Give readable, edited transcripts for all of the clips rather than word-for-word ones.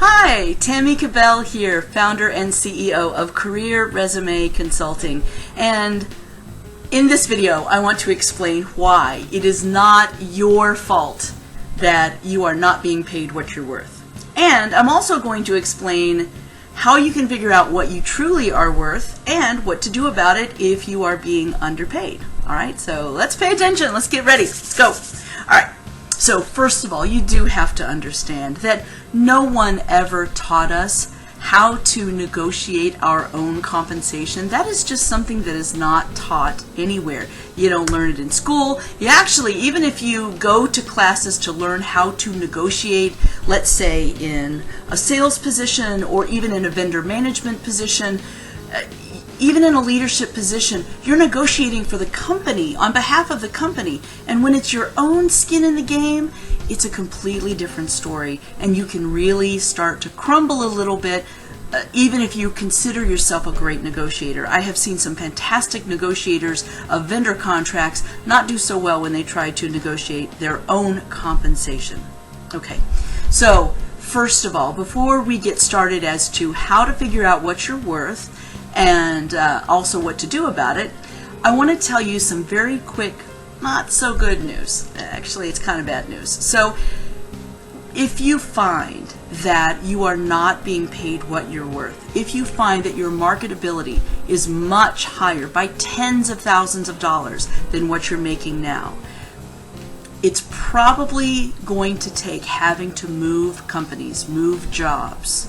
Hi, Tammy Kabell here, founder and CEO of Career Resume Consulting. And in this video, I want to explain why it is not your fault that you are not being paid what you're worth. And I'm also going to explain how you can figure out what you truly are worth and what to do about it if you are being underpaid. All right, so let's pay attention. Let's get ready. Let's go. All right. So first of all, you do have to understand that no one ever taught us how to negotiate our own compensation. That is just something that is not taught anywhere. You don't learn it in school. You actually, even if you go to classes to learn how to negotiate, let's say in a sales position or even in a vendor management position, even in a leadership position, you're negotiating for the company, on behalf of the company. And when it's your own skin in the game, it's a completely different story. And you can really start to crumble a little bit, even if you consider yourself a great negotiator. I have seen some fantastic negotiators of vendor contracts not do so well when they try to negotiate their own compensation. Okay, so first of all, before we get started as to how to figure out what you're worth, and also what to do about it, I want to tell you some very quick, not so good news. Actually, it's kind of bad news. So if you find that you are not being paid what you're worth, if you find that your marketability is much higher by tens of thousands of dollars than what you're making now, it's probably going to take having to move companies, move jobs,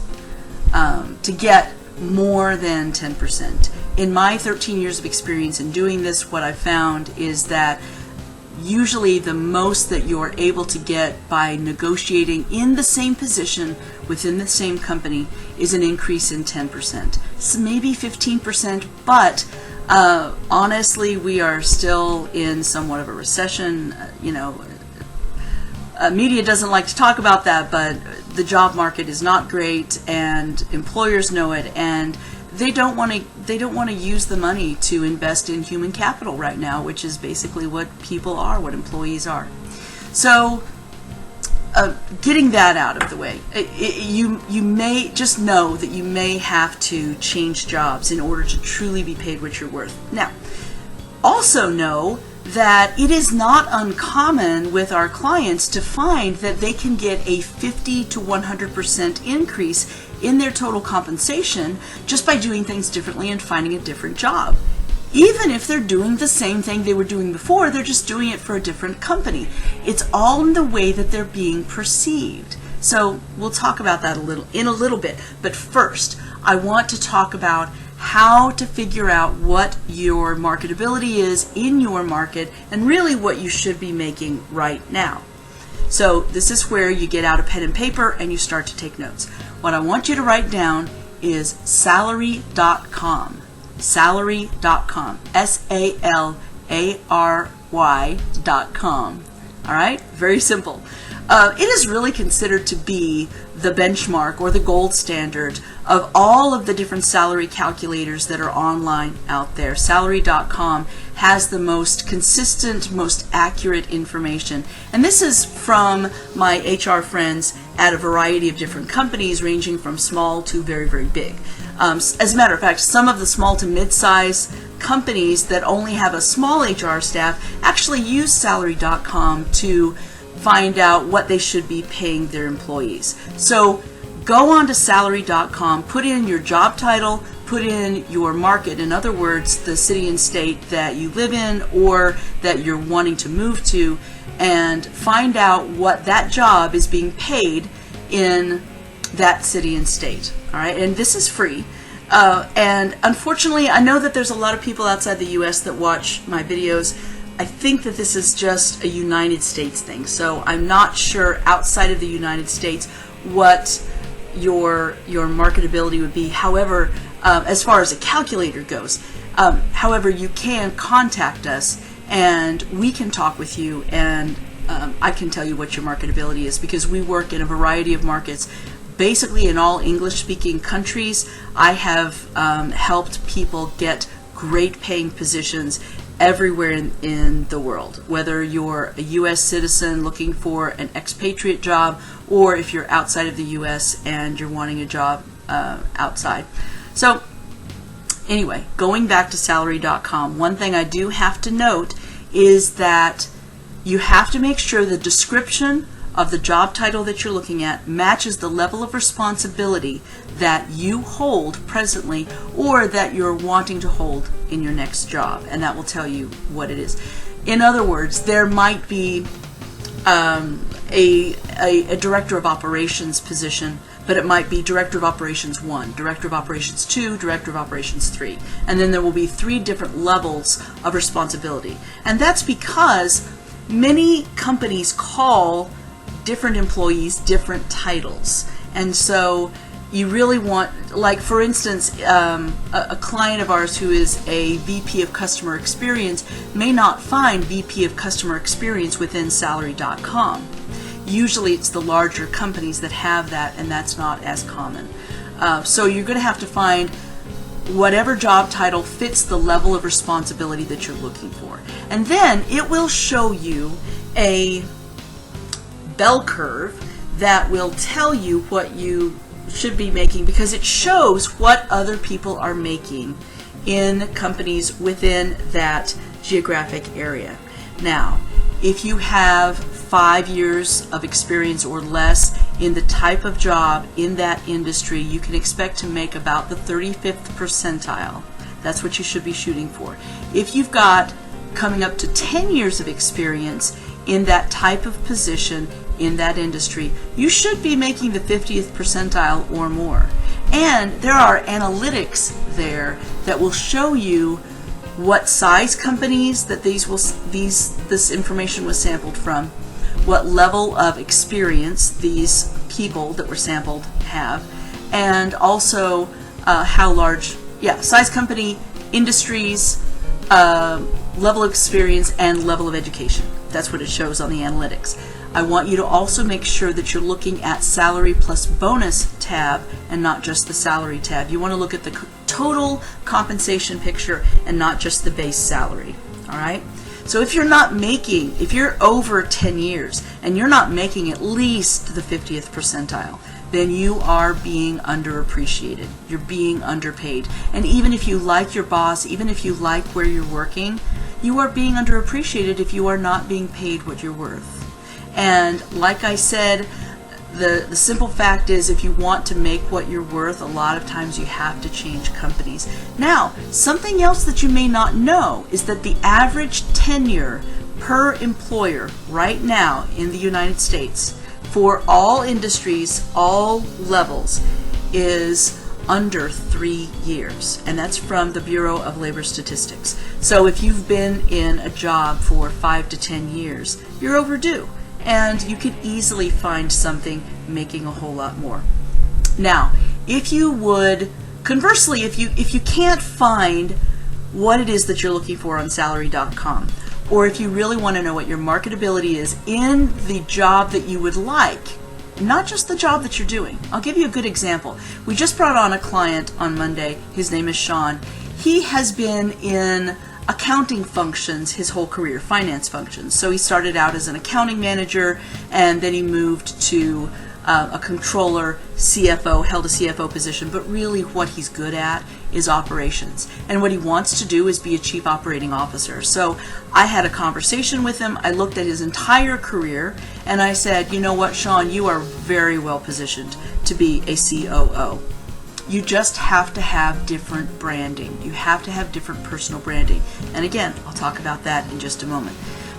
to get more than 10%. In my 13 years of experience in doing this, what I've found is that usually the most that you're able to get by negotiating in the same position within the same company is an increase in 10%. So maybe 15%, but honestly, we are still in somewhat of a recession. Media doesn't like to talk about that, but the job market is not great, and employers know it, and they don't want to use the money to invest in human capital right now, which is basically what people are, what employees are. So getting that out of the way, you may just know that you may have to change jobs in order to truly be paid what you're worth. Now, also know that it is not uncommon with our clients to find that they can get a 50 to 100% increase in their total compensation just by doing things differently and finding a different job. Even if they're doing the same thing they were doing before, they're just doing it for a different company. It's all in the way that they're being perceived. So we'll talk about that in a little bit. But first, I want to talk about how to figure out what your marketability is in your market and really what you should be making right now. So this is where you get out a pen and paper and you start to take notes. What I want you to write down is salary.com. Salary.com. SALARY.com. All right? Very simple. It is really considered to be the benchmark or the gold standard of all of the different salary calculators that are online out there. Salary.com has the most consistent, most accurate information. And this is from my HR friends at a variety of different companies, ranging from small to very, very big. As a matter of fact, some of the small to mid-size companies that only have a small HR staff actually use Salary.com to find out what they should be paying their employees. So go on to Salary.com, put in your job title, put in your market, in other words, the city and state that you live in or that you're wanting to move to, and find out what that job is being paid in that city and state. All right, and this is free. And unfortunately, I know that there's a lot of people outside the US that watch my videos. I think that this is just a United States thing, so I'm not sure outside of the United States what your marketability would be. However, as far as a calculator goes, however, you can contact us and we can talk with you, and I can tell you what your marketability is, because we work in a variety of markets. Basically in all English-speaking countries. I have helped people get great paying positions everywhere in the world, whether you're a U.S. citizen looking for an expatriate job, or if you're outside of the U.S. and you're wanting a job outside. So anyway, going back to salary.com, one thing I do have to note is that you have to make sure the description of the job title that you're looking at matches the level of responsibility that you hold presently or that you're wanting to hold in your next job, and that will tell you what it is. In other words, there might be a director of operations position, but it might be director of operations 1, director of operations 2, director of operations 3, and then there will be 3 different levels of responsibility. And that's because many companies call different employees different titles, and so you really want, like for instance, a client of ours who is a VP of Customer Experience may not find VP of Customer Experience within salary.com. Usually it's the larger companies that have that, and that's not as common. So you're going to have to find whatever job title fits the level of responsibility that you're looking for. And then it will show you a bell curve that will tell you what you should be making, because it shows what other people are making in companies within that geographic area. Now, if you have 5 years of experience or less in the type of job in that industry, you can expect to make about the 35th percentile. That's what you should be shooting for. If you've got coming up to 10 years of experience in that type of position in that industry, you should be making the 50th percentile or more. And there are analytics there that will show you what size companies that this information was sampled from, what level of experience these people that were sampled have, and also how large, size company, industries, level of experience, and level of education. That's what it shows on the analytics. I want you to also make sure that you're looking at salary plus bonus tab and not just the salary tab. You want to look at the total compensation picture and not just the base salary. All right? So if you're over 10 years and you're not making at least the 50th percentile, then you are being underappreciated. You're being underpaid. And even if you like your boss, even if you like where you're working, you are being underappreciated if you are not being paid what you're worth. And like I said, the simple fact is, if you want to make what you're worth, a lot of times you have to change companies. Now, something else that you may not know is that the average tenure per employer right now in the United States for all industries, all levels, is under 3 years, and that's from the Bureau of Labor Statistics. So if you've been in a job for 5 to 10 years, you're overdue, and you could easily find something making a whole lot more. Now, if you would, conversely, if you can't find what it is that you're looking for on salary.com, or if you really want to know what your marketability is in the job that you would like, not just the job that you're doing. I'll give you a good example. We just brought on a client on Monday. His name is Sean. He has been in accounting functions his whole career, finance functions. So he started out as an accounting manager, and then he moved to a controller, CFO, held a CFO position, but really what he's good at is operations. And what he wants to do is be a chief operating officer. So I had a conversation with him. I looked at his entire career, and I said, you know what, Sean, you are very well positioned to be a COO. You just have to have different branding. You have to have different personal branding. And again, I'll talk about that in just a moment.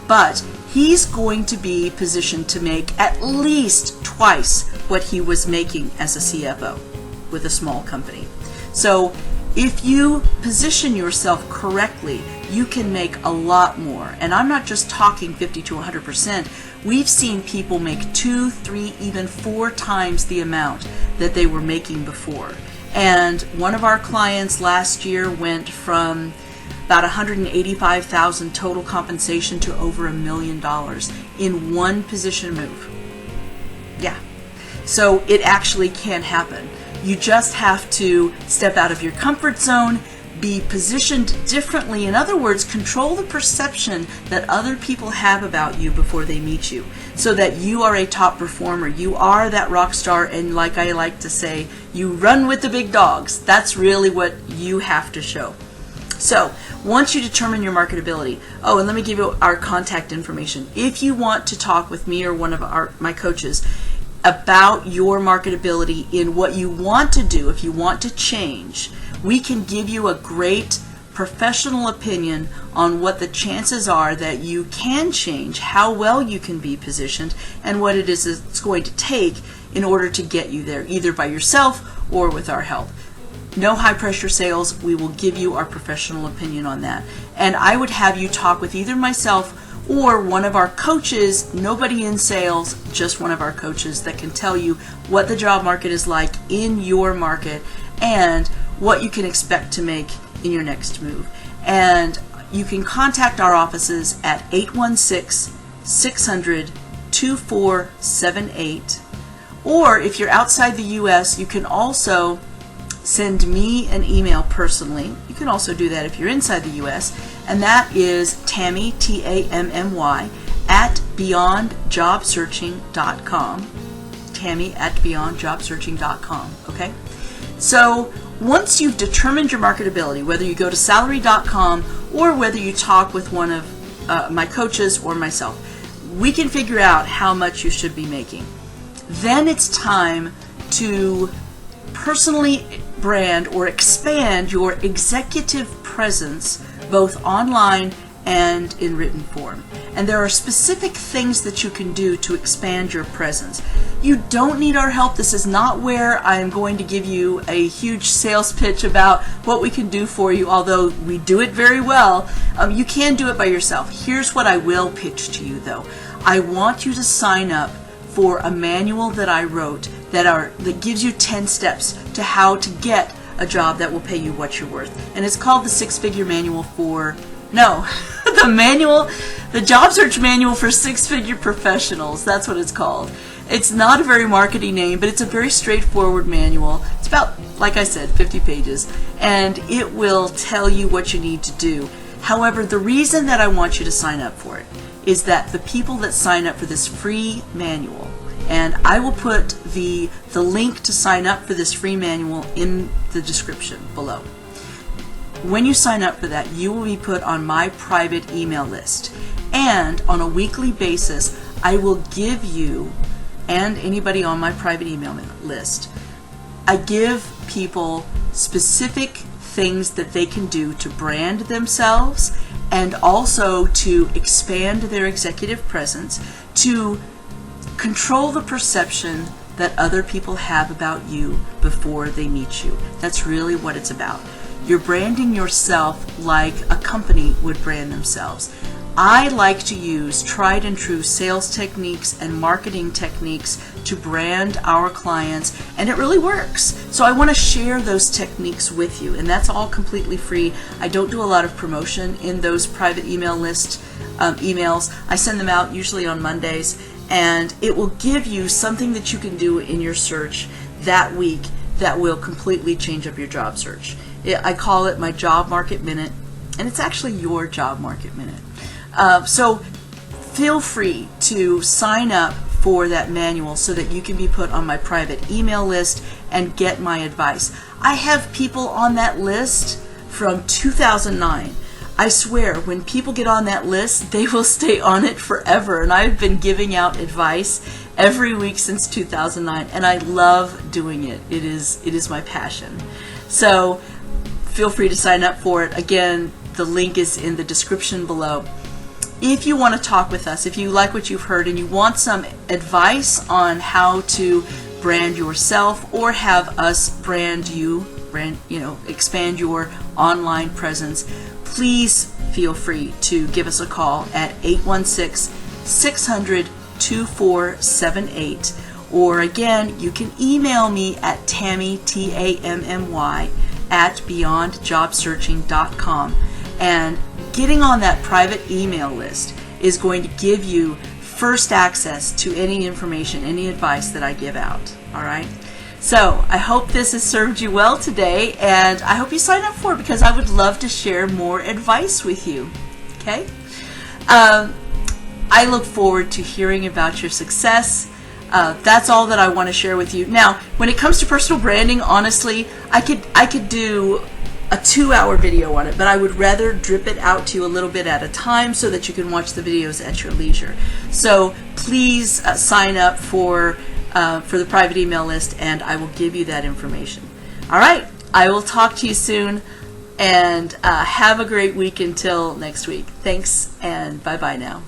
But he's going to be positioned to make at least twice what he was making as a CFO with a small company. So if you position yourself correctly, you can make a lot more. And I'm not just talking 50 to 100%. We've seen people make 2, 3, even 4 times the amount that they were making before. And one of our clients last year went from about $185,000 total compensation to over $1 million in one position move. Yeah. So it actually can happen. You just have to step out of your comfort zone, be positioned differently. In other words, control the perception that other people have about you before they meet you, so that you are a top performer. You are that rock star, and like I like to say, you run with the big dogs. That's really what you have to show. So once you determine your marketability, oh, and let me give you our contact information. If you want to talk with me or one of my coaches about your marketability in what you want to do, if you want to change, we can give you a great professional opinion on what the chances are that you can change, how well you can be positioned, and what it is it's going to take in order to get you there, either by yourself or with our help. No high pressure sales. We will give you our professional opinion on that. And I would have you talk with either myself or one of our coaches, nobody in sales, just one of our coaches that can tell you what the job market is like in your market and what you can expect to make in your next move. And you can contact our offices at 816-600-2478. Or if you're outside the U.S., you can also send me an email personally. You can also do that if you're inside the U.S., and that is Tammy, Tammy, at beyondjobsearching.com. Tammy at beyondjobsearching.com. Okay? So once you've determined your marketability, whether you go to salary.com or whether you talk with one of my coaches or myself, we can figure out how much you should be making. Then it's time to personally brand or expand your executive presence both online and in written form. And there are specific things that you can do to expand your presence. You don't need our help. This is not where I am going to give you a huge sales pitch about what we can do for you, although we do it very well. You can do it by yourself. Here's what I will pitch to you though. I want you to sign up for a manual that I wrote that gives you 10 steps to how to get a job that will pay you what you're worth. And it's called the Six-Figure Manual the Job Search Manual for Six-Figure Professionals. That's what it's called. It's not a very marketing name, but it's a very straightforward manual. It's about, like I said, 50 pages, and it will tell you what you need to do. However, the reason that I want you to sign up for it is that the people that sign up for this free manual, and I will put the link to sign up for this free manual in the description below. When you sign up for that, you will be put on my private email list. And on a weekly basis, I will give you and anybody on my private email list, I give people specific things that they can do to brand themselves and also to expand their executive presence, to control the perception that other people have about you before they meet you. That's really what it's about. You're branding yourself like a company would brand themselves. I like to use tried and true sales techniques and marketing techniques to brand our clients, and it really works. So I want to share those techniques with you, and that's all completely free. I don't do a lot of promotion in those private email list emails. I send them out usually on Mondays, and it will give you something that you can do in your search that week that will completely change up your job search. I call it my Job Market Minute, and it's actually your Job Market Minute. So feel free to sign up for that manual so that you can be put on my private email list and get my advice. I have people on that list from 2009. I swear, when people get on that list, they will stay on it forever. And I've been giving out advice every week since 2009, and I love doing it. It is my passion. So feel free to sign up for it. Again, the link is in the description below. If you want to talk with us, if you like what you've heard and you want some advice on how to brand yourself or have us brand you, expand your online presence, please feel free to give us a call at 816-600-2478. Or again, you can email me at Tammy, Tammy, at beyondjobsearching.com. And getting on that private email list is going to give you first access to any information, any advice that I give out. All right? So I hope this has served you well today, and I hope you sign up for it because I would love to share more advice with you. Okay? I look forward to hearing about your success. That's all that I want to share with you. Now, when it comes to personal branding, honestly, I could do a 2-hour video on it, but I would rather drip it out to you a little bit at a time so that you can watch the videos at your leisure. So please sign up for the private email list, and I will give you that information. All right, I will talk to you soon, and have a great week until next week. Thanks, and bye-bye now.